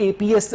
APS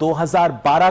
2012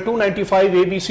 295 ABC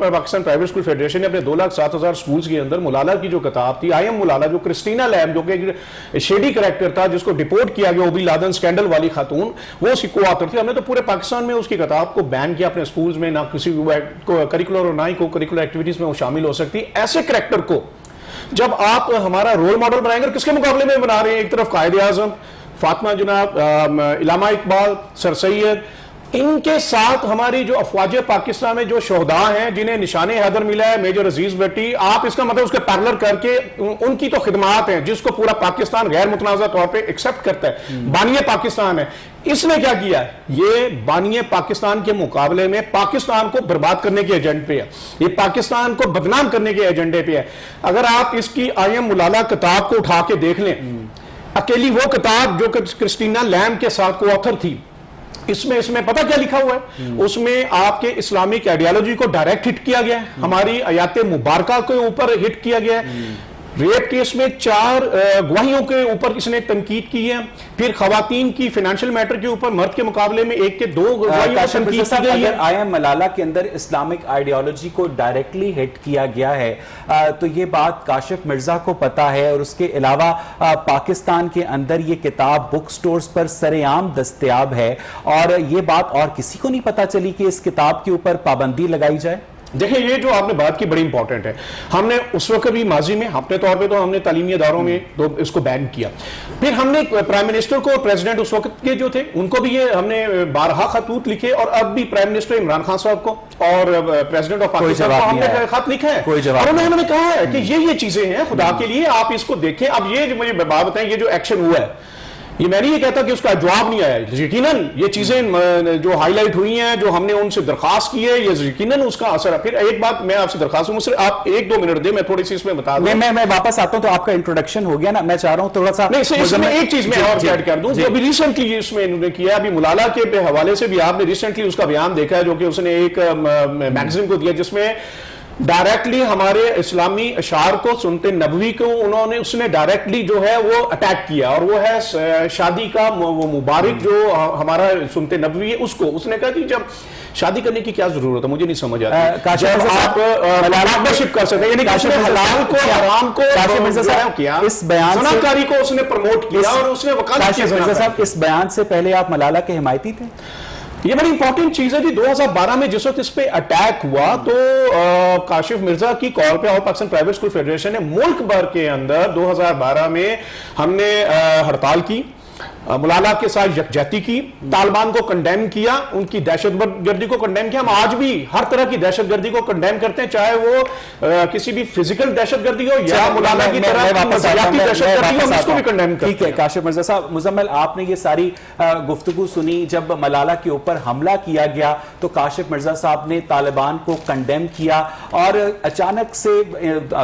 Pakistan private school federation نے اپنے 2,07,000 schools کے اندر ملالہ کی جو کتاب تھی, آئی ایم ملالہ, جو کرسٹینا لیم جو کہ شیڈی کریکٹر تھا جس کو ڈپورٹ کیا گیا اوبی لادن اسکینڈل والی خاتون, وہ اس کی کو آتھر تھی. ہم نے تو پورے پاکستان میں اس کی کتاب کو بین کیا اپنے اسکولز میں, نہ کسی کریکولر اور نہ ہی کو کریکولر ایکٹیویٹیز میں وہ شامل ہو سکتی. ایسے کریکٹر کو جب آپ ہمارا رول ماڈل بنائیں گے, کس کے مقابلے میں بنا رہے ہیں؟ ایک طرف قائد اعظم, فاطمہ جناب, علامہ اقبال, سر سید, ان کے ساتھ ہماری جو افواج پاکستان میں جو شہداء ہیں جنہیں نشان حیدر ملا ہے, میجر عزیز بٹی, آپ اس کا مطلب اس کے پیرلر کر کے ان کی تو خدمات ہیں جس کو پورا پاکستان غیر متنازع طور پہ ایکسپٹ کرتا ہے, بانی پاکستان ہے. اس نے کیا کیا ہے؟ یہ بانی پاکستان کے مقابلے میں پاکستان کو برباد کرنے کے ایجنڈے پہ ہے, یہ پاکستان کو بدنام کرنے کے ایجنڈے پہ ہے. اگر آپ اس کی آئی ایم ملالہ کتاب کو اٹھا کے دیکھ لیں, اکیلی وہ کتاب جو کہ کرسٹینا لیم کے ساتھ کو آتھر تھی, اس میں پتہ کیا لکھا ہوا ہے؟ اس میں آپ کے اسلامک آئیڈیالوجی کو ڈائریکٹ ہٹ کیا گیا ہے, ہماری آیات مبارکہ کے اوپر ہٹ کیا گیا ہے. ریپ کیس میں 4 گواہیوں کے اوپر اس نے تنقید کی ہے. پھر خواتین کی فینانشل میٹر کے اوپر مرد کے مقابلے میں 1 کے 2 گواہیوں پر تنقید کی گئی ہے. اگر آئی ایم ملالہ کے اندر اسلامک آئیڈیالوجی کو ڈائریکٹلی ہٹ کیا گیا ہے تو یہ بات کاشف مرزا کو پتا ہے, اور اس کے علاوہ پاکستان کے اندر یہ کتاب بک سٹورز پر سر عام دستیاب ہے, اور یہ بات اور کسی کو نہیں پتا چلی کہ اس کتاب کے اوپر پابندی لگائی جائے. دیکھیں, یہ جو آپ نے بات کی بڑی امپورٹنٹ ہے. ہم نے اس وقت بھی ماضی میں اپنے طور پہ تو ہم نے تعلیمی اداروں میں تو اس کو بین کیا. پھر ہم نے پرائم منسٹر کو, پریزیڈنٹ اس وقت کے جو تھے ان کو بھی یہ ہم نے بارہا خطوط لکھے, اور اب بھی پرائم منسٹر عمران خان صاحب کو اور پریزیڈنٹ آف پاکستان کو ہم نے خط لکھا ہے, اور انہوں نے کہا ہے کہ یہ چیزیں ہیں, خدا کے لیے آپ اس کو دیکھیں. اب یہ مجھے بات بتائیں, یہ جو ایکشن ہوا ہے, یہ میں نہیں یہ کہتا کہ اس کا جواب نہیں آیا. یقیناً یہ چیزیں جو ہائی لائٹ ہوئی ہیں, جو ہم نے ان سے درخواست کی ہے, یہ یقیناً اس کا اثر ہے. پھر ایک بات میں آپ سے درخواست ہوں, صرف آپ 1-2 منٹ دیں, میں تھوڑی سی اس میں بتا دوں. میں واپس آتا ہوں, تو آپ کا انٹروڈکشن ہو گیا نا, میں چاہ رہا ہوں تھوڑا سا نہیں, اس میں ایک چیز میں اور ایڈ کر دوں. جو ابھی ریسنٹلی اس میں انہوں نے کیا, ابھی ملالہ کے حوالے سے بھی آپ نے ریسنٹلی اس کا بیان دیکھا ہے, جو کہ اس نے ایک میگزین کو دیا, جس میں ڈائریکٹلی ہمارے اسلامی اشعار کو, سنت نبوی کو اس نے ڈائریکٹلی جو ہے وہ اٹیک کیا, اور وہ ہے شادی کا وہ مبارک جو ہمارا سنت نبوی ہے, اس کو اس نے کہا کہ جب شادی کرنے کی کیا ضرورت ہے, مجھے نہیں سمجھ آتا. جب آپ پارٹنرشپ کر سکتے ہیں, یعنی کہ حلال کو حرام کو کیا, اس بیان زناکاری کو اس نے پروموٹ کیا, اور اس نے وکالت کی. صاحب, اس بیان سے پہلے آپ ملالہ کے حمایتی تھے؟ یہ بڑی امپورٹنٹ چیز ہے جی. 2012 میں جس وقت اس پہ اٹیک ہوا تو کاشف مرزا کی کال پہ آل پاکستان پرائیویٹ اسکول فیڈریشن نے ملک بھر کے اندر 2012 میں ہم نے ہڑتال کی, ملالہ کے ساتھ یکجہتی کی, طالبان کو کنڈیم کیا, ان کی دہشت گردی کو کنڈیم کیا. ہم آج بھی ہر طرح کی دہشت گردی کو کنڈیم کرتے ہیں, چاہے وہ کسی بھی فزیکل دہشت گردی ہو یا ملالہ کی طرح نظریاتی دہشت گردی ہو, ہم اس کو بھی کنڈیم کرتے ہیں. ٹھیک ہے کاشف مرزا صاحب. مزمل, آپ نے یہ ساری گفتگو سنی. جب ملالہ کے اوپر حملہ کیا گیا تو کاشف مرزا صاحب نے طالبان کو کنڈیم کیا, اور اچانک سے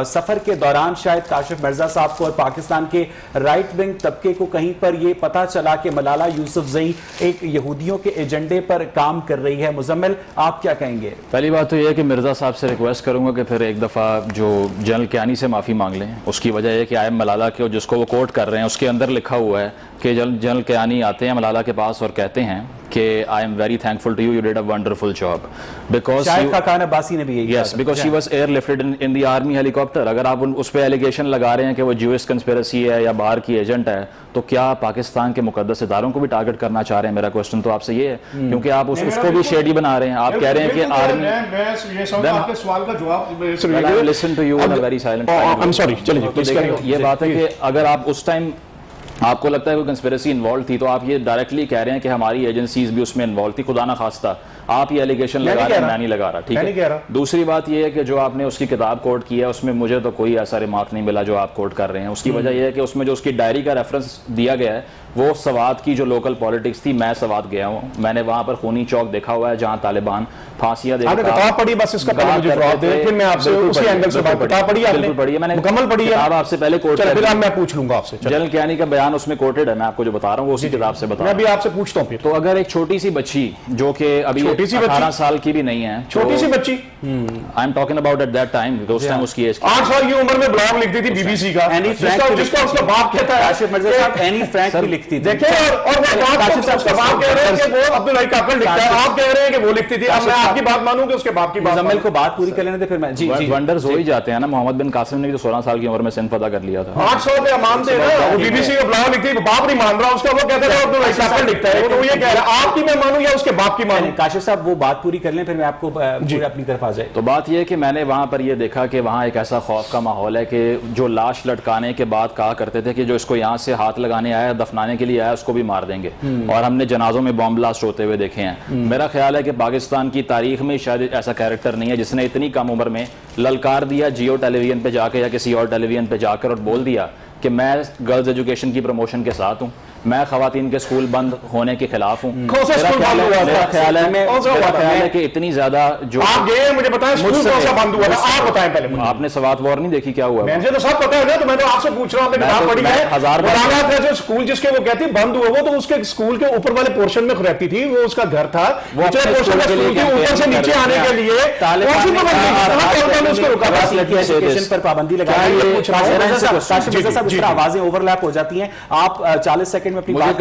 سفر کے دوران شاید کاشف مرزا صاحب کو اور پاکستان کے رائٹ ونگ طبقے کو کہیں پر یہ پتا چلا کہ ملالہ یوسفزئی ایک یہودیوں کے ایجنڈے پر کام کر رہی ہے. مزمل, آپ کیا کہیں گے؟ پہلی بات تو یہ ہے کہ مرزا صاحب سے ریکویسٹ کروں گا کہ پھر ایک دفعہ جو جنرل کیانی سے معافی مانگ لیں. اس کی وجہ یہ کہ آئی ایم ملالہ کے جس کو وہ کوٹ کر رہے ہیں اس کے اندر لکھا ہوا ہے کہ جنرل کیانی آتے ہیں ملالہ کے پاس اور کہتے ہیں کہ I am very thankful to you, you did a wonderful job. Because شاید خاقان عباسی نے بھی یہی yes, because she was airlifted in the army helicopter. اگر آپ اس پہ ایلیگیشن لگا رہے ہیں کہ وہ جوئس کنسپیرسی ہے یا باہر کی ایجنٹ ہے, تو کیا پاکستان کے مقدس اداروں کو بھی ٹارگٹ کرنا چاہ رہے ہیں؟ میرا کوشچن تو آپ سے یہ ہے, کیونکہ آپ اس کو بھی شیڈی بنا رہے ہیں. آپ کہہ رہے ہیں کہ army listen to you in a very silent I'm sorry, چلیے. یہ بات ہے کہ اگر آپ اس ٹائم آپ کو لگتا ہے کوئی کنسپیریسی انوالو تھی, تو آپ یہ ڈائریکٹلی کہہ رہے ہیں کہ ہماری ایجنسیز بھی اس میں انوالو تھی. خدا نہ خواستہ آپ یہ ایلیگیشن لگا رہے ہیں, میں نہیں لگا رہا. ٹھیک ہے. دوسری بات یہ ہے کہ جو آپ نے اس کی کتاب کوٹ کی ہے, اس میں مجھے تو کوئی ایسا ریمارک نہیں ملا جو آپ کوٹ کر رہے ہیں. اس کی وجہ یہ ہے کہ اس میں جو اس کی ڈائری کا ریفرنس دیا گیا ہے وہ سوات کی جو لوکل پالیٹکس تھی. میں سوات گیا ہوں, میں نے وہاں پر خونی چوک دیکھا ہوا ہے جہاں طالبان پھانسیاں دے کتاب پڑھی, بس اس کا پہلے مجھے جواب دیں, پھر میں آپ سے اسی اینگل سے بات. کتاب پڑھی آپ نے؟ بالکل پڑھی ہے میں نے, مکمل پڑھی ہے. کتاب آپ سے پہلے کوٹ پھر میں پوچھ لوں گا آپ سے. جنرل کیانی کا بیان اس میں کوٹڈ ہے, میں آپ کو جو بتا رہا ہوں وہ اسی کتاب سے بتا رہا ہوں. میں بھی آپ سے پوچھتا ہوں پھر. تو اگر ایک چھوٹی سی بچی جو کہ ابھی 18 سال کی بھی نہیں ہے, چھوٹی سی بچی, I am talking about at that time, اس ٹائم اس کی ایج 8 سال کی عمر میں بلاگ لکھتی تھی بی بی سی کا, جس کا اس کا باپ کہتا ہے. کاشف مرزا صاحب اینی فرینک بھی لکھتی تھی. دیکھیں اور اس کا باپ کہہ رہے ہیں کہ وہ عبدالحی کاکڑ لکھتا ہے, آپ کہہ رہے ہیں کہ وہ لکھتی تھی. اب میں آپ کی بات مانوں کہ اس کے باپ کی بات. مزمل کو بات پوری کر لینے دے پھر میں. جی ونڈرز ہو ہی جاتے ہیں نا. محمد بن قاسم نے بھی 16 سال کی عمر میں سندھ فتح کر لیا تھا. 800 پہ مانتے نا, وہ بی بی سی کا بلاگ لکھتی, باپ نہیں مان رہا اس کا, وہ کہتے ہیں عبدالحی کاکڑ لکھتا ہے, تو یہ کہہ رہا ہے آپ کی میں مانوں یا اس کے باپ کی مانوں. کاشف صاحب وہ بات پوری کر لیں پھر میں آپ کو اپنی طرف آ جائے. تو بات یہ ہے کہ میں نے وہاں پر یہ دیکھا کہ وہاں ایک ایسا خوف کا ماحول ہے کہ جو لاش لٹکانے کے بعد کہا کرتے تھے کہ جو اس کو یہاں سے ہاتھ لگانے آیا, دفنانے کے لیے آیا, اس کو بھی مار دیں گے. اور ہم نے جنازوں میں بم بلاسٹ ہوتے ہوئے دیکھے ہیں. میرا خیال ہے کہ پاکستان کی تاریخ میں شاید ایسا کیریکٹر نہیں ہے جس نے اتنی کم عمر میں للکار دیا جیو ٹیلی ویژن پہ جا کے یا کسی اور ٹیلی ویژن پہ جا کر اور بول دیا کہ میں گرلز ایجوکیشن کی پروموشن کے ساتھ ہوں, میں خواتین کے اسکول بند ہونے کے خلاف ہوں. میرا خیال ہے کہ اتنی زیادہ جو آپ گئے مجھے بتائیں اسکول کون سا بند ہوا تھا, آپ بتائیں پہلے. آپ نے سوات وار نہیں دیکھی کیا ہوا؟ مجھے تو سب پتا ہے نا, تو میں تو آپ سے پوچھ رہا ہوں. کتاب پڑھی ہے اسکول جس کے وہ کہتی بند ہوا, وہ تو اس کے اسکول کے اوپر والے پورشن میں رہتی تھی, وہ اس کا گھر تھا, اوپر سے نیچے آنے کے لیے پر پابندی لگائی. آوازیں اوور لیپ ہو جاتی ہیں. آپ 40 سیکنڈ میں اپنی بات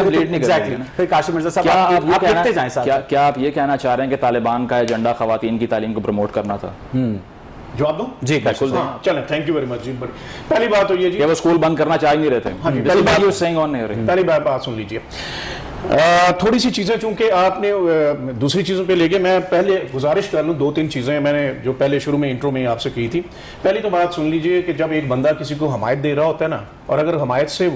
پھر کاشف مرزا صاحب آپ لکھتے جائیں. کیا آپ یہ کہنا چاہ رہے ہیں کہ طالبان کا ایجنڈا خواتین کی تعلیم کو پروموٹ کرنا تھا؟ جواب دوں؟ جی بالکل. چلیں, تھینک یو ویری مچ. جی پہلی بات تو یہ جی کہ وہ اسکول بند کرنا چاہ نہیں رہے تھے. پہلی بات سن لیجیے. تھوڑی سی چیزیں چونکہ آپ نے دوسری چیزوں پہ لے گئے, میں پہلے گزارش کر لوں. 2-3 چیزیں میں نے جو پہلے شروع میں انٹرو میں آپ سے کی تھی. پہلی تو بات سن لیجئے کہ جب ایک بندہ کسی کو حمایت دے رہا ہوتا ہے نا, اور اگر حمایت سے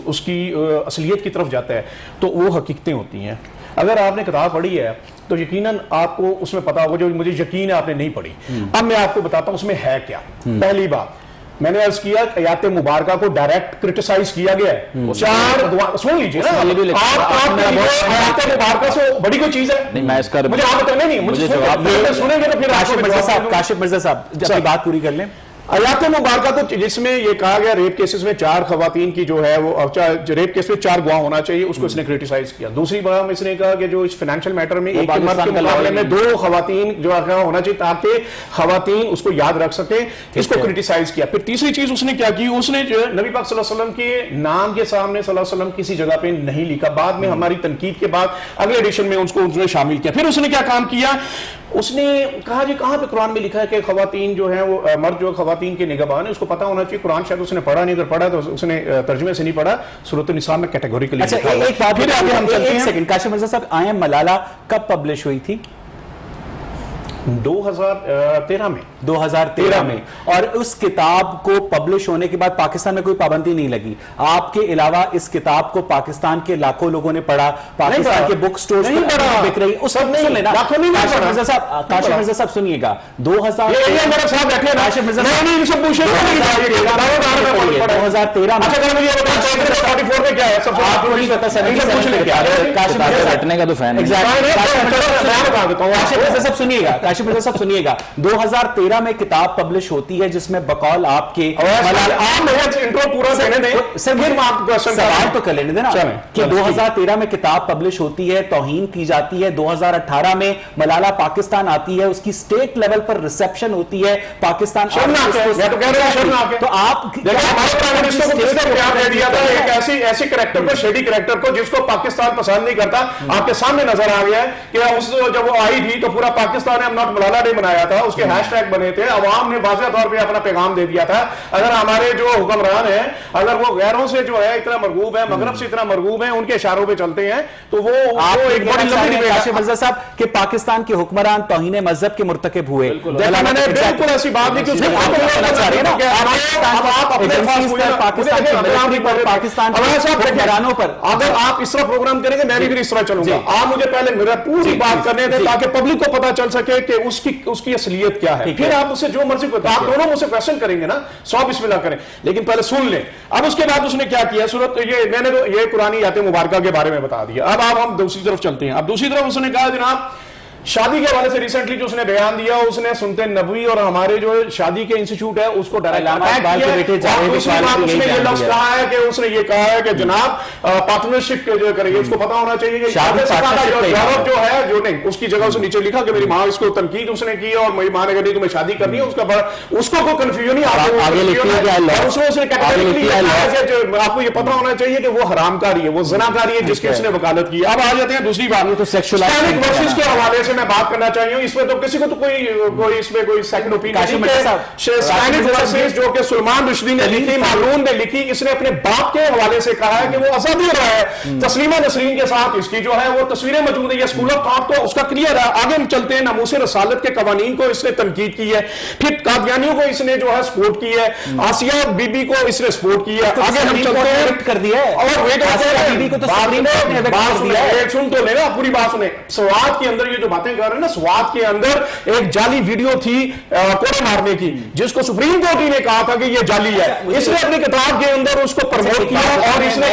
اس کی اصلیت کی طرف جاتا ہے تو وہ حقیقتیں ہوتی ہیں. اگر آپ نے کتاب پڑھی ہے تو یقیناً آپ کو اس میں پتا ہوگا, جو مجھے یقین ہے آپ نے نہیں پڑھی. اب میں آپ کو بتاتا ہوں اس میں ہے کیا. پہلی بات میں نے عرض کیا آیات مبارکہ کو ڈائریکٹ کرٹیسائز کیا گیا ہے. 4 دعا سن لیجیے نا, آیات مبارکہ سے بڑی کوئی چیز ہے نہیں. میں اس کا مجھے آپ بتانے نہیں, مجھے جواب سنیں گے تو پھر کاشف مرزا صاحب اپنی بات پوری کر لیں. آیات مبارکہ تو جس میں یہ کہا گیا ریپ کیسز میں 4 خواتین کی جو ہے وہ ریپ کیس میں 4 گواہ ہونا چاہیے, اس کو اس نے کرٹیسائز کیا. دوسری بات اس نے کہا کہ جو اس فائنینشیل میٹر میں ایک مرد کے مقابلے میں 2 خواتین جو ہونا چاہیے تاکہ خواتین اس کو یاد رکھ سکیں, اس کو کرٹیسائز کیا. پھر تیسری چیز اس نے کیا کی, اس نے جو نبی پاک صلی اللہ علیہ وسلم کے نام کے سامنے صلی اللہ علیہ وسلم کسی جگہ پہ نہیں لکھا. بعد میں ہماری تنقید کے بعد اگلے ایڈیشن میں اس کو شامل کیا. پھر اس نے کیا کام کیا, اس نے کہا جی کہاں پہ قرآن میں لکھا ہے کہ خواتین جو ہیں وہ مرد جو خواتین کے نگہبان ہیں, اس کو پتا ہونا چاہیے. قرآن شاید اس نے پڑھا نہیں, اگر پڑھا تو اس نے ترجمے سے نہیں پڑھا. سورۃ النساء میں کیٹیگوریکلی اچھا ایک بات پھر آگے ہم چلتے ہیں. ایک سیکنڈ کاشف مرزا صاحب, آئیں ملالہ کب پبلش ہوئی تھی؟ 2013 میں. 2013 میں. اور اس کتاب کو پبلش ہونے کے بعد پاکستان میں کوئی پابندی نہیں لگی. آپ کے علاوہ اس کتاب کو پاکستان کے لاکھوں لوگوں نے پڑھا, پاکستان کے بک سٹورز پر بک رہی. اس سب نہیں لینا. کاشف مرزا صاحب سنیے گا, 2013 میں 2013 میں کتاب پبلش ہوتی ہے جس میں بقول آپ کے سوال تو کر لینے دینا کہ 2013 میں کتاب پبلش ہوتی ہے, توہین کی جاتی ہے. 2018 میں ملالہ پاکستان آتی ہے, اس کی اسٹیٹ لیول پر ریسیپشن ہوتی ہے پاکستان. تو آپ ایسی کریکٹر کو, شیڈی کریکٹر کو جس کو پاکستان پسند نہیں کرتا, آپ کے سامنے نظر آ گیا ہے کہ جب وہ آئی تھی تو پورا پاکستان نے ناٹ ملالہ ڈے منایا تھا, اس کے ہیش ٹیگ بنے تھے, عوام نے واضح طور پہ اپنا پیغام دے دیا تھا. اگر ہمارے جو حکمران ہیں اگر وہ غیروں سے جو ہے اتنا مرغوب ہے, مغرب سے اتنا مرغوب ہیں, ان کے اشاروں پہ چلتے ہیں, تو وہ ایک بڑی لمبی کاشف مرزا صاحب کہ پاکستان کے حکمران توہین مذہب کے مرتکب ہوئے. میں نے بالکل ایسی بات نہیں کی, پاکستان کے حکمرانوں پر. اگر آپ اس طرح پروگرام کریں گے میں بھی پھر اس طرح چلوں گا. آپ مجھے پہلے میرا پوری بات کرنے دیں تاکہ پبلک کو پتا چل سکے کہ اس کی اصلیت کیا ہے. پھر آپ اس سے جو مرضی آپ دونوں مجھ سے کویسچن کریں گے نا, 100 بسم اللہ کریں, لیکن پہلے سن لیں. اب اس کے بعد اس نے کیا کیا صورت, میں نے تو یہ قرآن آیات مبارکہ کے بارے میں بتا دیا. اب ہم دوسری طرف چلتے ہیں. اب دوسری طرف اس نے کہا جناب شادی کے حوالے سے ریسنٹلی جو اس نے بیان دیا اس نے سنت نبوی اور ہمارے جو شادی کے انسٹیٹیوٹ ہے اس کو ڈائریکٹ یہ لفظ کہا ہے کہ اس نے یہ کہا ہے کہ جناب پارٹنرشپ جو کریں گے اس کو پتا ہونا چاہیے کہ یورپ جو ہے جو نہیں اس کی جگہ اسے نیچے لکھا کہ میری ماں اس کو تنقید اس نے کی اور میری ماں نے کہا تمہیں شادی کرنی ہے اس کو کوئی کنفیوژن نہیں آپ کو یہ پتا ہونا چاہیے کہ وہ حرام کاری ہے وہ زنا کاری ہے جس کی اس نے وکالت کی. اب آ جاتے ہیں دوسری بات کے حوالے سے میں بات کرنا چاہیے ہوں. اس میں تو کسی کو تو کوئی اس میں کوئی سیکنڈ اوپینین جو کہ سلمان رشدی نے لکھی معلوم نے لکھی اس نے اپنے باپ کے حوالے سے کہا ہے کہ وہ آزادی ہو رہا ہے. تسلیمہ نسرین کے ساتھ اس کی جو ہے وہ تصویریں موجود ہیں. یہ اسکول آف تھاٹ تو اس کا کلیئر ہے. آگے ہم چلتے ہیں. ناموس رسالت کے قوانین کو اس نے تنقید کی ہے. پھر قادیانیوں کو اس نے جو ہے سپورٹ کی ہے. آسیہ بی بی کو اس نے سپورٹ کی ہے. آگے ہم چلتے ہیں کر دیا ہے اور سن تو لینا پوری بات سنیں. سوات کے اندر یہ جو باتیں کر رہے ہیں نا سوات کے اندر ایک جعلی ویڈیو تھی کوڑے مارنے کی جس کو سپریم کورٹ نے کہا تھا کہ یہ جعلی ہے. اس نے اپنی کتاب کے اندر اس کو پروموٹ کیا اور اس نے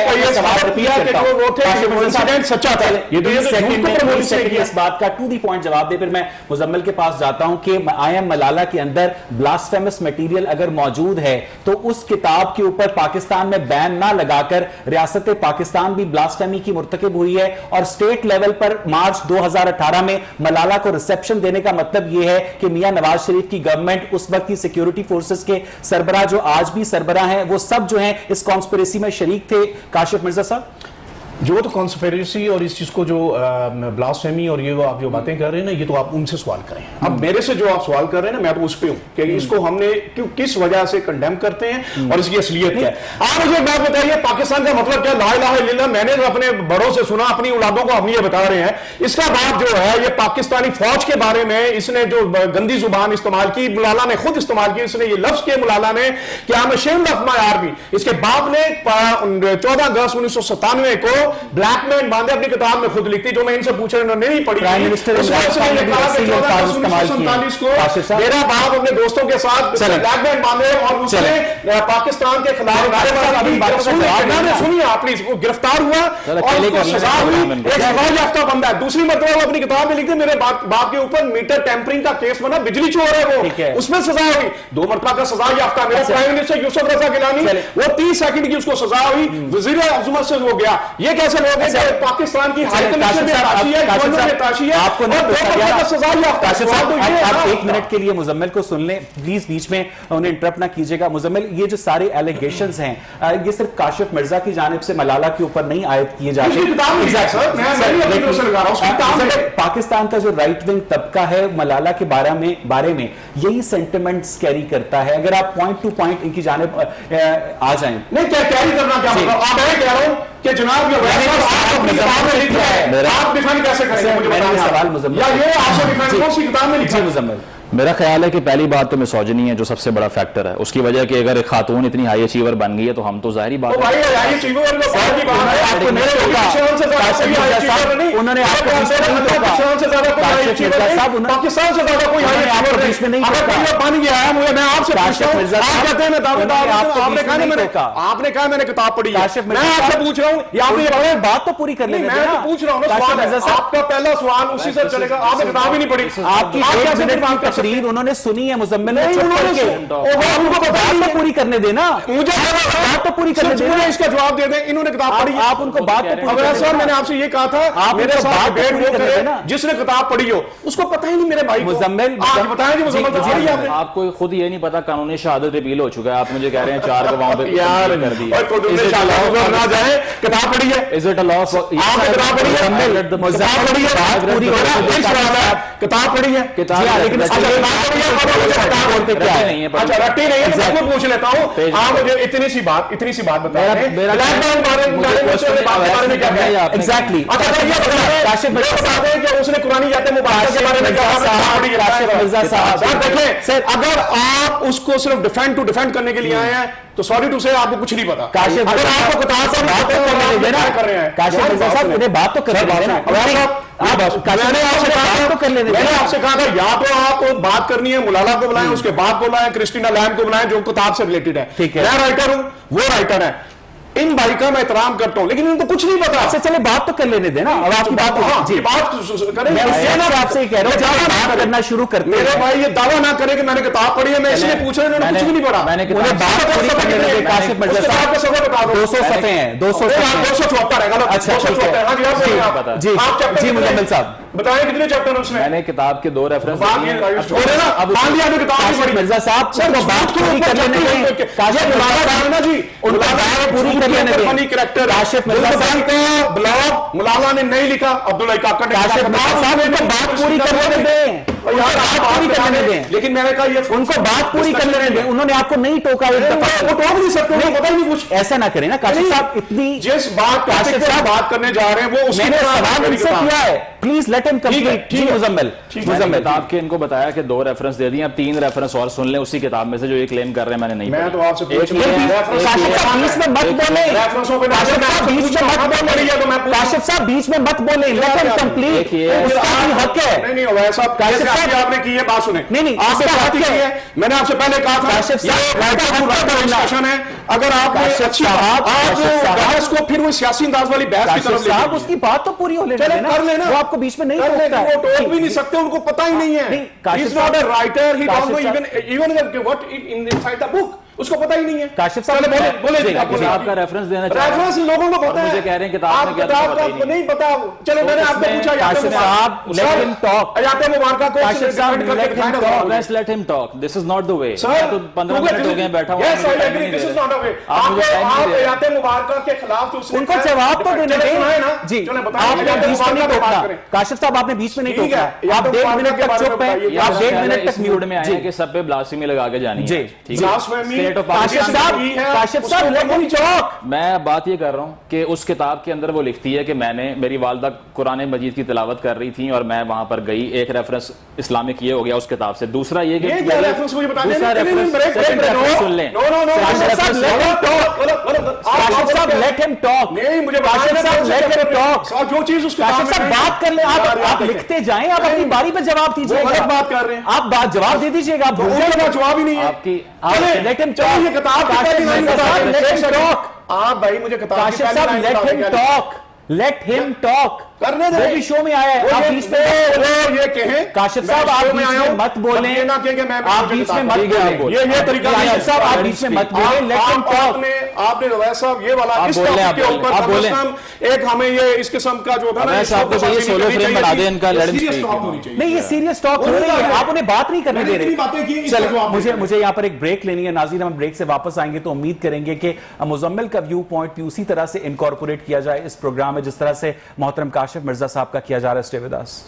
سچا تھا. اس بات کا ٹو دی پوائنٹ جواب دے. پھر میں مزمل کے پاس جاتا ہوں کہ آئی ایم ملالہ کے اندر بلاسفیمس میٹیریل اگر موجود ہے تو اس کتاب کے اوپر پاکستان میں بین نہ لگا کر ریاست پاکستان بھی بلاسفیمی کی مرتکب ہوئی ہے. اور اسٹیٹ لیول پر مارچ 2018 میں ملالہ کو ریسیپشن دینے کا مطلب یہ ہے کہ میاں نواز شریف کی گورنمنٹ اس وقت کی سیکیورٹی فورسز کے سربراہ جو آج بھی سربراہ ہیں وہ سب جو ہیں اس کانسپریسی میں شریک تھے. کاشف مرزا صاحب جو تو کانسپیریسی اور اس چیز کو جو بلاسفیمی اور یہ آپ جو باتیں کر رہے ہیں نا یہ تو آپ ان سے سوال کریں. اب میرے سے جو آپ سوال کر رہے ہیں نا میں تو اس پہ ہوں کہ اس کو ہم نے کس وجہ سے کنڈیم کرتے ہیں اور اس کی اصلیت کیا ہے. آپ مجھے بات بتائیے پاکستان کا مطلب کیا؟ لا الہ الا اللہ. میں نے اپنے بڑوں سے سنا اپنی اولادوں کو ہم یہ بتا رہے ہیں. اس کا بعد جو ہے یہ پاکستانی فوج کے بارے میں اس نے جو گندی زبان استعمال کی ملالہ نے خود استعمال کی. اس نے یہ لفظ کے ملالہ نے کہ I'm ashamed of my army. اس کے باپ نے 14 اگست 1997 کو بلیک مین باندھے اپنی کتاب میں خود لکھتی جو میں ان سے پوچھ رہا انہوں نے نہیں پڑھی. میرا باپ اپنے دوستوں کے ساتھ بلیک مین باندھے اور اس نے پاکستان کے خلاف سنیے آپ پلیز وہ گرفتار ہوا اور اس کو سزا ہوئی. ایک سزا یافتہ بندہ ہے. دوسری مرتبہ وہ اپنی کتاب میں لکھتے میرے باپ کے اوپر میٹر ٹیمپرنگ کا کیس بنا بجلی چور ہے وہ اس میں سزا ہوئی. 2 مرتبہ کا سزا یافتہ. میرے پرائم منسٹر یوسف رضا گیلانی وہ 30 سیکنڈ کی اس کو سزا ہوئی. وزیر اعظم سے وہ گیا. یہ کیسے لوگ ہیں کہ پاکستان کی ہائی کمیشن میں تاشی ہے گورنر میں تاشی ہے آپ کو سزا یافتہ. آپ 1 منٹ کے لیے مزمل کو سن لیں پلیز بیچ میں انہیں انٹرپٹ نہ کیجیے گا. مزمل یہ جو سارے ایلیگیشنز ہیں یہ صرف کاشف مرزا کی جانب سے ملالہ کے اوپر نہیں عائد کیے جاتے. پاکستان کا جو رائٹ ونگ طبقہ ہے ملالہ کے بارے میں یہی سینٹیمنٹس کیری کرتا ہے. اگر آپ پوائنٹ ٹو پوائنٹ ان کی جانب آ جائیں. نہیں کیا کیری کرنا کیا مطلب آپ میں کہہ رہا ہوں کہ جناب آپ ڈیفینڈ کیسے کریں سوال مزمل یا یہ آپ سے ڈیفینڈ کون سی کتاب میں لکھا مزمل. میرا خیال ہے کہ پہلی بات تو مسوجنی ہے جو سب سے بڑا فیکٹر ہے. اس کی وجہ کہ اگر ایک خاتون اتنی ہائی اچیور بن گئی ہے تو ہم تو ظاہری بات ہے آپ نے کہا میں نے کتاب پڑھی ہے. میں آپ سے پوچھ رہا ہوں بات تو پوری کر لیں. میں پوچھ رہا ہوں آپ کا پہلا سوال اسی سے چلے گا. آپ نے کتاب ہی نہیں پڑھی. آپ کی تقریر انہوں نے سنی ہے مزمل نے پوری کرنے دینا. مجھے بات تو پوری کرنے دینا. اس کا جواب دے دیں. انہوں نے کتاب پڑھی. آپ ان کو بات تو پوری کرنے دینا. میں نے آپ سے یہ کہا تھا میرے ساتھ ڈیبیٹ وہ کرے جس نے کتاب پڑھی ہو اس کو پتہ ہی نہیں میرے بھائی مزمل بتائیں. آپ کو خود یہ نہیں پتا قانونی شہادت ریپیل ہو چکا ہے. آپ مجھے کہہ رہے ہیں 4 گواہوں پہ یار کر دی نہ جائے. کتاب پڑھی ہے. از اٹ ا لاس آپ نے کتاب پڑھی ہے. کتاب پڑھی ہے. رٹی نہیں ہے. میں خود پوچھ لیتا ہوں. آپ مجھے اتنی سی بات بتائیں ایگزیکٹلی اس نے قرآن آیت مبارکہ کے بارے میں کہا. اگر آپ اس کو صرف ڈیفینڈ کرنے کے لیے آئے ہیں تو سوری ٹو سے آپ کو کچھ نہیں پتا. اگر آپ کو کتاب سے کر رہے ہیں کاشف مرزا صاحب انہیں بات تو کرنے دینا. میں نے آپ سے کہا تھا یا تو آپ بات کرنی ہے ملالہ کو بلائیں اس کے بعد کو بلائیں کرسٹینا لیم کو بلائیں جو کتاب سے ریلیٹڈ ہے. میں رائٹر ہوں وہ رائٹر ہے. ان بھائی کا میں احترام کرتا ہوں لیکن ان کو کچھ نہیں پتا. اچھا چلے بات تو کر لینے دیں نا, اب آپ کی بات جی بات کریں. میں آپ سے کہہ رہا ہوں بات کرنا شروع کرتے ہیں. میرے بھائی یہ دعویٰ نہ کرے کہ میں نے کتاب پڑھی ہے, میں اس لیے پوچھ رہا ہوں, انہوں نے کچھ بھی نہیں پڑھا. میں نے بات پوری کرنے لگے کاشف مرزا صاحب کو سبق بتا دو. 200 صفحے ہیں, 274 ہے. اچھا جی جی مزمل صاحب بتائیں کتنے چیپٹر ہیں اس میں. میں نے کتاب کے 2 ریفرنس اب مرزا صاحب کو بات پوری کر لینے دیں. کاشف مرزا صاحب جی ان کا بات پوری کر لینے دیں. کاشف مرزا صاحب کا بلاگ ملالا نے نہیں لکھا, عبداللہ کاکڑ نے. کاشف مرزا صاحب ان کو بات پوری کر لینے دیں, پوری کر لینے دیں. لیکن میں نے کہا یہ ان کو بات پوری کر لینے دیں. انہوں نے آپ کو نہیں ٹوکا, وہ ٹوک نہیں سکتے, پتہ ہی نہیں کچھ. ایسا نہ کریں نا کاشف صاحب. اتنی جس بات کرنے جا رہے ہیں وہ اس میں نے سوال ان سے کیا ہے, پلیز لیٹ ہم کمپلیٹ. جی مزمل کتاب کے ان کو بتایا کہ 2 ریفرنس دے دیے, اب 3 ریفرنس اور سن لیں اسی کتاب میں سے جو یہ کلیم کر رہے ہیں میں نے نہیں. میں تو آپ سے پوچھ کاشف صاحب بیچ میں مت بولیں. کاشف صاحب بیچ میں مت بولیں. لیٹ ہم کمپلیٹ. اس کا بھی حق ہے. نہیں نہیں ویسا کاشف صاحب آپ نے کی ہے, بات سنیں. نہیں آپ کا حق ہے. میں نے آپ سے پہلے کہا تھا کاشف صاحب ہے, اگر آپ بحث کو پھر وہ سیاسی انداز والی بحث کی طرف صاحب اس کی بات تو پوری ہو لینا کر لینا. وہ آپ کو بیچ میں نہیں ٹوکتا ہے. وہ ٹوک بھی نہیں سکتے, ان کو پتہ ہی نہیں ہے. He is not a writer, he don't know even what inside the book, اس کو پتہ ہی نہیں ہے. کاشف صاحب بولے آپ کا ریفرنس دینا چاہتے ہیں. ریفرنس لوگوں کو پتہ ہے, مجھے کہہ رہے ہیں کتاب میں کیا آپ کو نہیں پتا. چلو میں نے آپ کو پوچھا کاشف صاحب لیٹ ہم ٹاک. آیات مبارکہ کو کاشف صاحب لیٹ ہم talk. This is not the وے. میں تو 15 منٹ ہو گئے بیٹھا ہوں. Yes I agree, this is not the way. آپ آیات مبارکہ کے خلاف تو ان کو جواب تو دینے دیں. جی آپ نے بیچ میں نہیں ٹوکا. کاشف صاحب آپ نے بیچ میں نہیں ٹوکا. آپ 1.5 منٹ تک چپ ہیں, آپ 1.5 منٹ تک میوٹ میں آئے کہ سب پہ بلاسفیمی لگا کے جانی ہے. جی کاشف صاحب میں بات یہ کر رہا ہوں کہ اس کتاب کے اندر وہ لکھتی ہے کہ میں نے, میری والدہ قرآن مجید کی تلاوت کر رہی تھی اور میں وہاں پر گئی. ایک ریفرنس اسلامک یہ ہو گیا اس کتاب سے. دوسرا یہ کہ دوسرا ریفرنس سن لیں. جو چیز اس بات کر لیں, آپ لکھتے جائیں, آپ اپنی باری پہ جواب دیجیے. بات کر رہے ہیں آپ بات جواب دے دیجیے گا. جواب ہی نہیں ہے آپ کی. آپ بھائی مجھے کاشف صاحب لیٹ ہم ٹاک, لیٹ ہم ٹاک کرنے دیں. وہ بھی شو میں آیا ہے. آپ بیچ میں یہ کہیں کاشف صاحب آپ بیچ میں مت بولیں. آپ بیچ میں مت بولیں. یہ طریقہ کاشف صاحب آپ بیچ میں مت بولیں. لیٹ ہم ٹاک. آپ نے روایت صاحب یہ والا اس ٹاپک کے اوپر کم از کم ایک ہمیں یہ اس قسم کا جو تھا نا صاحب کو چاہیے سولو فریم بنا دیں ان کا. نہیں یہ سیریس ٹاک ہو رہی ہے, آپ انہیں بات نہیں کرنے دے رہے. چلو مجھے یہاں پر ایک بریک لینی ہے. ناظرین ہم بریک سے واپس آئیں گے تو امید کریں گے کہ مزمل کا ویو پوائنٹ بھی اسی طرح سے انکارپوریٹ کیا جائے اس پروگرام میں جس طرح سے محترم کاشف مرزا صاحب کا کیا جا رہا ہے. Stay with us.